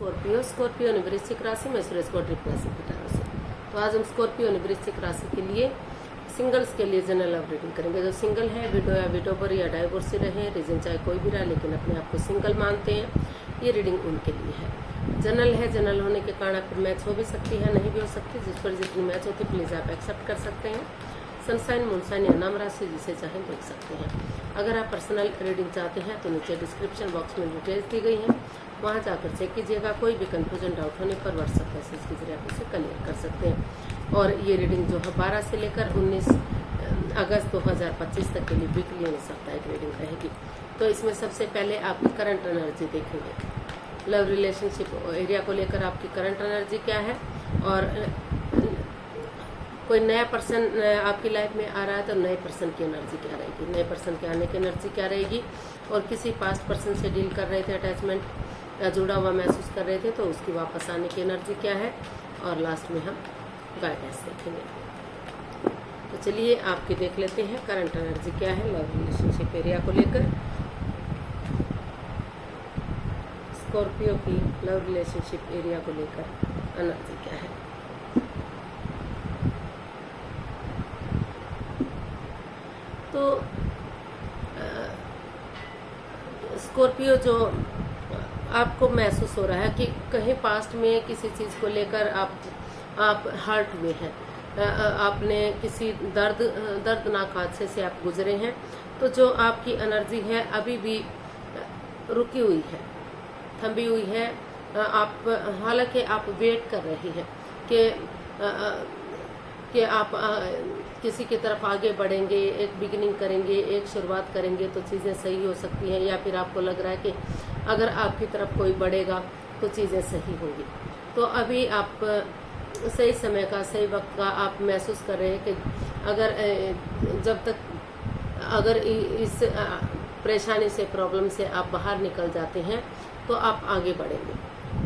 Scorpio ने वृश्चिक राशि में सूर्य को ट्रिप राशि की तरफ से। तो आज हम स्कॉर्पियो ने वृश्चिक राशि के लिए सिंगल्स के लिए जनरल लव रीडिंग करेंगे। जो सिंगल है, विडो या विडोवर या डाइवोर्सी रहे, रीजन चाहे कोई भी रहा, लेकिन अपने आप को सिंगल मानते हैं, ये रीडिंग उनके लिए है। जनरल है, जनरल होने के कारण आपको मैच हो भी सकती है, नहीं भी हो सकती। जिस पर जितनी मैच होती है प्लीज आप एक्सेप्ट कर सकते हैं। सनसाइन, मूनसाइन या नाम राशि जिसे चाहें देख सकते हैं। अगर आप पर्सनल रीडिंग चाहते हैं तो नीचे डिस्क्रिप्शन बॉक्स में डिटेल्स दी गई हैं, वहां जाकर चेक कीजिएगा। कोई भी कंफ्यूजन डाउट होने पर व्हाट्सएप मैसेज के जरिए आप इसे क्लियर कर सकते हैं। और ये रीडिंग जो है 12 से लेकर 19 अगस्त 2025 तक के लिए वीकली यानी साप्ताहिक रीडिंग रहेगी। तो इसमें सबसे पहले आपकी करंट एनर्जी देखेंगे। लव रिलेशनशिप एरिया को लेकर आपकी करंट एनर्जी क्या है, और कोई नया पर्सन आपकी लाइफ में आ रहा है तो नए पर्सन की एनर्जी क्या रहेगी, नए पर्सन के आने की एनर्जी क्या रहेगी, और किसी पास्ट पर्सन से डील कर रहे थे, अटैचमेंट या जुड़ा हुआ महसूस कर रहे थे तो उसकी वापस आने की एनर्जी क्या है, और लास्ट में हम गाइडेंस देखेंगे। तो चलिए आपकी देख लेते हैं करंट एनर्जी क्या है लव रिलेशनशिप एरिया को लेकर। स्कॉर्पियो की लव रिलेशनशिप एरिया को लेकर एनर्जी क्या है। तो स्कॉर्पियो जो आपको महसूस हो रहा है कि कहीं पास्ट में किसी चीज को लेकर आप हर्ट हुए हैं, आपने किसी दर्दनाक हादसे से आप गुजरे हैं, तो जो आपकी एनर्जी है अभी भी रुकी हुई है, थमी हुई है। आप हालांकि आप वेट कर रही हैं कि आप किसी की तरफ आगे बढ़ेंगे, एक बिगिनिंग करेंगे, एक शुरुआत करेंगे तो चीज़ें सही हो सकती हैं, या फिर आपको लग रहा है कि अगर आपकी तरफ कोई बढ़ेगा तो चीज़ें सही होंगी। तो अभी आप सही समय का, सही वक्त का आप महसूस कर रहे हैं कि अगर इस परेशानी से, प्रॉब्लम से आप बाहर निकल जाते हैं तो आप आगे बढ़ेंगे।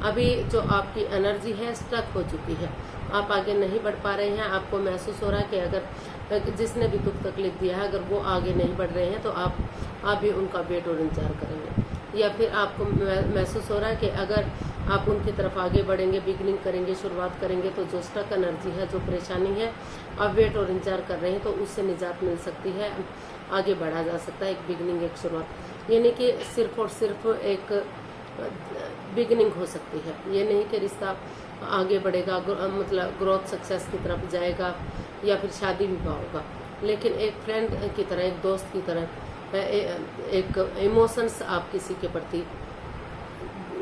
अभी जो आपकी एनर्जी है स्टक हो चुकी है, आप आगे नहीं बढ़ पा रहे हैं। आपको महसूस हो रहा है कि अगर जिसने भी दुख तकलीफ दिया है अगर वो आगे नहीं बढ़ रहे हैं तो आप भी उनका वेट और इंतजार करेंगे, या फिर आपको महसूस हो रहा है कि अगर आप उनकी तरफ आगे बढ़ेंगे, बिगिनिंग करेंगे, शुरुआत करेंगे तो जो स्टक एनर्जी है, जो परेशानी है, आप वेट और इंतजार कर रहे हैं तो उससे निजात मिल सकती है, आगे बढ़ा जा सकता है। एक बिगिनिंग, एक शुरुआत, यानी कि सिर्फ और सिर्फ एक बिगिनिंग हो सकती है। ये नहीं कि रिश्ता आगे बढ़ेगा, मतलब ग्रोथ सक्सेस की तरफ जाएगा या फिर शादी विवाह होगा, लेकिन एक फ्रेंड की तरह, एक दोस्त की तरह, एक इमोशंस आप किसी के प्रति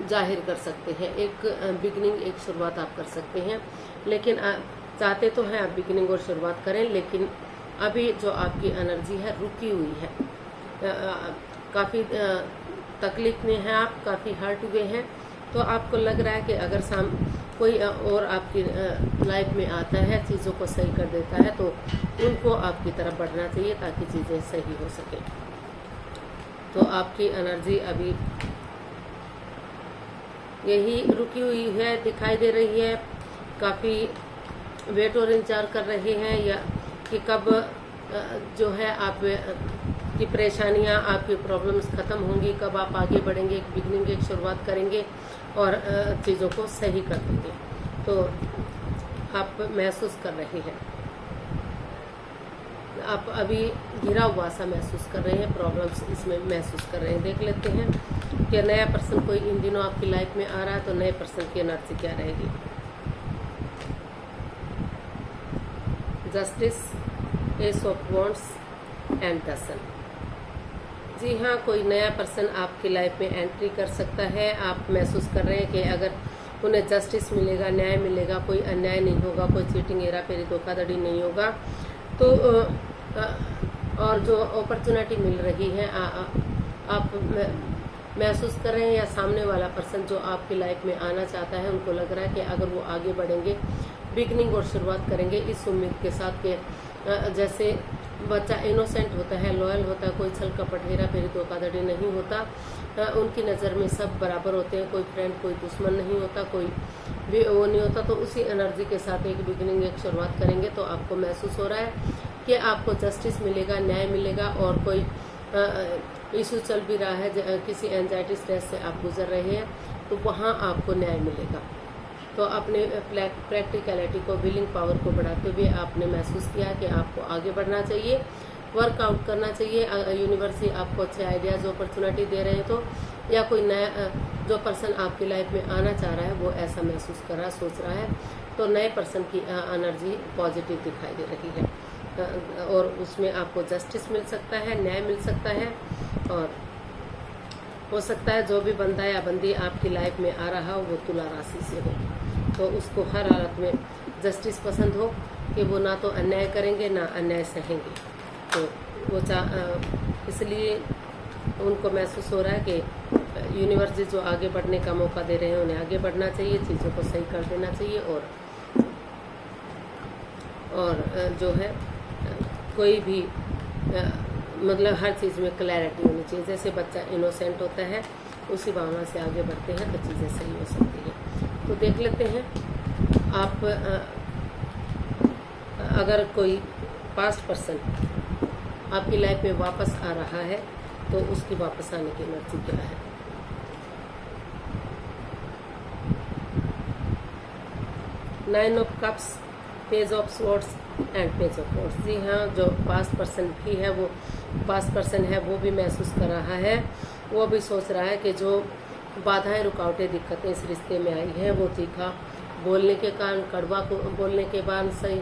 जाहिर कर सकते हैं। एक बिगिनिंग, एक शुरुआत आप कर सकते हैं, लेकिन चाहते तो हैं आप बिगिनिंग और शुरुआत करें, लेकिन अभी जो आपकी एनर्जी है रुकी हुई है। काफ़ी तकलीफ में हैं आप, काफ़ी हर्ट हुए हैं, तो आपको लग रहा है कि अगर कोई और आपकी लाइफ में आता है, चीज़ों को सही कर देता है, तो उनको आपकी तरफ बढ़ना चाहिए ताकि चीज़ें सही हो सके। तो आपकी एनर्जी अभी यही रुकी हुई है, दिखाई दे रही है। काफ़ी वेट और इंतजार कर रहे हैं या कि कब जो है आप की परेशानियां, आपकी प्रॉब्लम्स खत्म होंगी, कब आप आगे बढ़ेंगे, एक बिगनिंग, एक शुरुआत करेंगे और चीज़ों को सही कर देंगे। तो आप महसूस कर रहे हैं, आप अभी घिरा हुआ सा महसूस कर रहे हैं, प्रॉब्लम्स इसमें महसूस कर रहे हैं। देख लेते हैं कि नया पर्सन कोई इन दिनों आपकी लाइफ में आ रहा है तो नए पर्सन की एनर्जी क्या रहेगी। Justice, ace of wands and the sun. जी हाँ, कोई नया पर्सन आपकी लाइफ में एंट्री कर सकता है। आप महसूस कर रहे हैं कि अगर उन्हें जस्टिस मिलेगा, न्याय मिलेगा, कोई अन्याय नहीं होगा, कोई चीटिंग, हेरा फेरी, धोखाधड़ी नहीं होगा, तो और जो अपॉर्चुनिटी मिल रही है आप महसूस कर रहे हैं, या सामने वाला पर्सन जो आपकी लाइफ में आना चाहता है उनको लग रहा है कि अगर वो आगे बढ़ेंगे, बिगनिंग और शुरुआत करेंगे इस उम्मीद के साथ कि जैसे बच्चा इनोसेंट होता है, लॉयल होता है, कोई छल कपट, हेरा फेरी, धोखाधड़ी नहीं होता, उनकी नज़र में सब बराबर होते हैं, कोई फ्रेंड, कोई दुश्मन नहीं होता, कोई भी वो नहीं होता। तो उसी एनर्जी के साथ एक बिगिनिंग, एक शुरुआत करेंगे तो आपको महसूस हो रहा है कि आपको जस्टिस मिलेगा, न्याय मिलेगा, और कोई इशू चल भी रहा है, किसी एंजाइटी स्ट्रेस से आप गुजर रहे हैं तो वहाँ आपको न्याय मिलेगा। तो अपने प्रैक्टिकलिटी को, विलिंग पावर को बढ़ाते हुए आपने महसूस किया कि आपको आगे बढ़ना चाहिए, वर्कआउट करना चाहिए। यूनिवर्स ही आपको अच्छे आइडियाज़, अपॉर्चुनिटी दे रहे हैं, तो या कोई नया जो पर्सन आपकी लाइफ में आना चाह रहा है वो ऐसा महसूस कर रहा है, सोच रहा है, तो नए पर्सन की एनर्जी पॉजिटिव दिखाई दे रही है और उसमें आपको जस्टिस मिल सकता है, न्याय मिल सकता है। और हो सकता है जो भी बंदा या बंदी आपकी लाइफ में आ रहा हो वो तुला राशि से हो, तो उसको हर हालत में जस्टिस पसंद हो कि वो ना तो अन्याय करेंगे ना अन्याय सहेंगे। तो वो इसलिए उनको महसूस हो रहा है कि यूनिवर्स जो आगे बढ़ने का मौका दे रहे हैं उन्हें आगे बढ़ना चाहिए, चीज़ों को सही कर देना चाहिए। और जो है कोई भी मतलब हर चीज़ में क्लैरिटी होनी चाहिए। जैसे बच्चा इनोसेंट होता है उसी भावना से आगे बढ़ते हैं तो चीज़ें सही हो सकती हैं। तो देख लेते हैं आप अगर कोई पास्ट पर्सन आपकी लाइफ में वापस आ रहा है तो उसकी वापस आने की एनर्जी क्या है। Nine of cups, page of swords and page of swords. जी हाँ, जो पास्ट पर्सन भी है वो पास्ट पर्सन है वो भी महसूस कर रहा है, वो भी सोच रहा है कि जो बाधाएं, रुकावटें, दिक्कतें इस रिश्ते में आई हैं वो तीखा बोलने के कारण, कड़वा को बोलने के बाद सही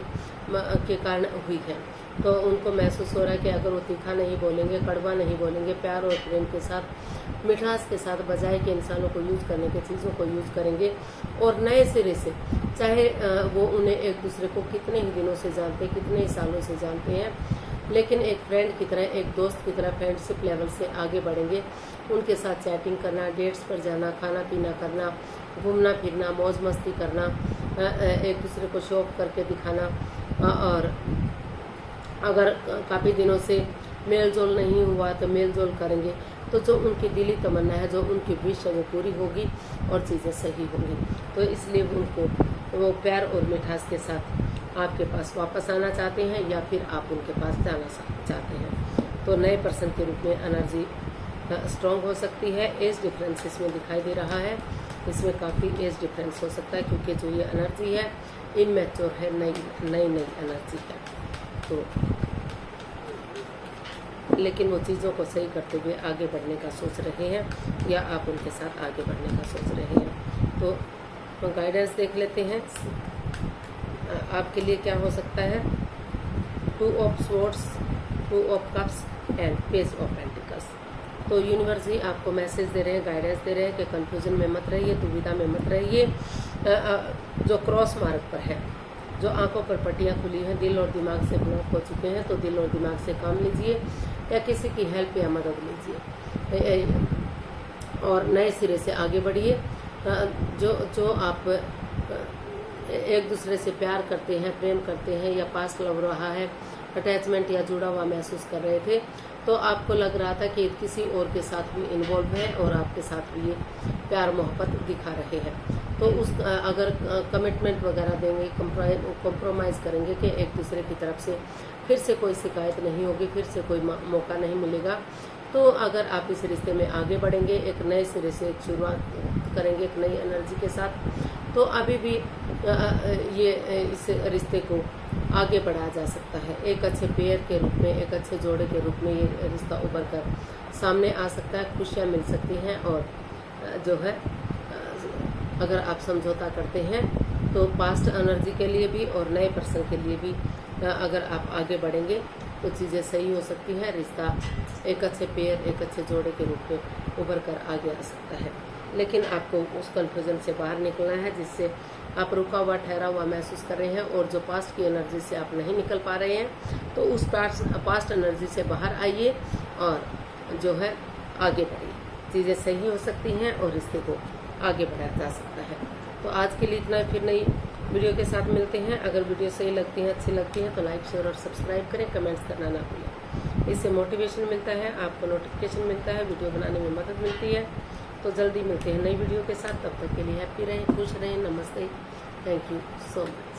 के कारण हुई है। तो उनको महसूस हो रहा है कि अगर वो तीखा नहीं बोलेंगे, कड़वा नहीं बोलेंगे, प्यार और प्रेम के साथ, मिठास के साथ, बजाय के इंसानों को यूज़ करने के चीज़ों को यूज़ करेंगे और नए सिरे से, चाहे वो उन्हें एक दूसरे को कितने ही दिनों से जानते, कितने ही सालों से जानते हैं, लेकिन एक फ्रेंड की तरह, एक दोस्त की तरह फ्रेंडशिप लेवल से आगे बढ़ेंगे। उनके साथ चैटिंग करना, डेट्स पर जाना, खाना पीना करना, घूमना फिरना, मौज मस्ती करना, एक दूसरे को शो ऑफ करके दिखाना। और अगर काफ़ी दिनों से मेल जोल नहीं हुआ तो मेल जोल करेंगे। तो जो उनकी दिली तमन्ना है, जो उनकी विश है वो पूरी होगी और चीज़ें सही होंगी। तो इसलिए उनको वो प्यार और मिठास के साथ आपके पास वापस आना चाहते हैं या फिर आप उनके पास जाना चाहते हैं। तो नए पर्सन के रूप में एनर्जी स्ट्रॉन्ग हो सकती है। एज डिफरेंस इसमें दिखाई दे रहा है, इसमें काफ़ी एज डिफरेंस हो सकता है क्योंकि जो ये एनर्जी है इनमेच्योर है, नई एनर्जी है। तो लेकिन वो चीज़ों को सही करते हुए आगे बढ़ने का सोच रहे हैं या आप उनके साथ आगे बढ़ने का सोच रहे हैं। तो गाइडेंस देख लेते हैं आपके लिए क्या हो सकता है। 2 of swords, 2 of cups and page of pentacles. तो यूनिवर्स ही आपको मैसेज दे रहे हैं, गाइडेंस दे रहे हैं कि कंफ्यूजन में मत रहिए, दुविधा में मत रहिए। जो क्रॉस मार्ग पर है, जो आंखों पर पट्टियाँ खुली हैं, दिल और दिमाग से ब्लॉक हो चुके हैं, तो दिल और दिमाग से काम लीजिए या किसी की हेल्प या मदद लीजिए और नए सिरे से आगे बढ़िए। जो आप एक दूसरे से प्यार करते हैं, प्रेम करते हैं या पास्ट लव रहा है, अटैचमेंट या जुड़ा हुआ महसूस कर रहे थे, तो आपको लग रहा था कि किसी और के साथ भी इन्वॉल्व है और आपके साथ भी ये प्यार मोहब्बत दिखा रहे हैं। तो उस अगर कमिटमेंट वगैरह देंगे, कॉम्प्रोमाइज़ करेंगे कि एक दूसरे की तरफ से फिर से कोई शिकायत नहीं होगी, फिर से कोई मौका नहीं मिलेगा। तो अगर आप इस रिश्ते में आगे बढ़ेंगे, एक नए सिरे से एक शुरुआत करेंगे एक नई एनर्जी के साथ, तो अभी भी ये इस रिश्ते को आगे बढ़ाया जा सकता है। एक अच्छे पेयर के रूप में, एक अच्छे जोड़े के रूप में ये रिश्ता उभर कर सामने आ सकता है, खुशियाँ मिल सकती हैं। और जो है अगर आप समझौता करते हैं तो पास्ट एनर्जी के लिए भी और नए पर्सन के लिए भी अगर आप आगे बढ़ेंगे तो चीज़ें सही हो सकती हैं। रिश्ता एक अच्छे पेयर, एक अच्छे जोड़े के रूप में उभर कर आगे आ सकता है। लेकिन आपको उस कन्फ्यूजन से बाहर निकलना है जिससे आप रुका हुआ, ठहरा हुआ महसूस कर रहे हैं और जो पास्ट की एनर्जी से आप नहीं निकल पा रहे हैं, तो उस पास्ट एनर्जी से बाहर आइए और जो है आगे बढ़िए। चीज़ें सही हो सकती हैं और रिश्ते को आगे बढ़ाया जा सकता है। तो आज के लिए इतना ही, फिर नई वीडियो के साथ मिलते हैं। अगर वीडियो सही लगती है, अच्छी लगती है तो लाइक, शेयर और सब्सक्राइब करें, कमेंट्स करना ना भूलें। इससे मोटिवेशन मिलता है, आपको नोटिफिकेशन मिलता है, वीडियो बनाने में मदद मिलती है। तो जल्दी मिलते हैं नई वीडियो के साथ, तब तक के लिए हैप्पी रहें, खुश रहें। नमस्ते, थैंक यू सो मच।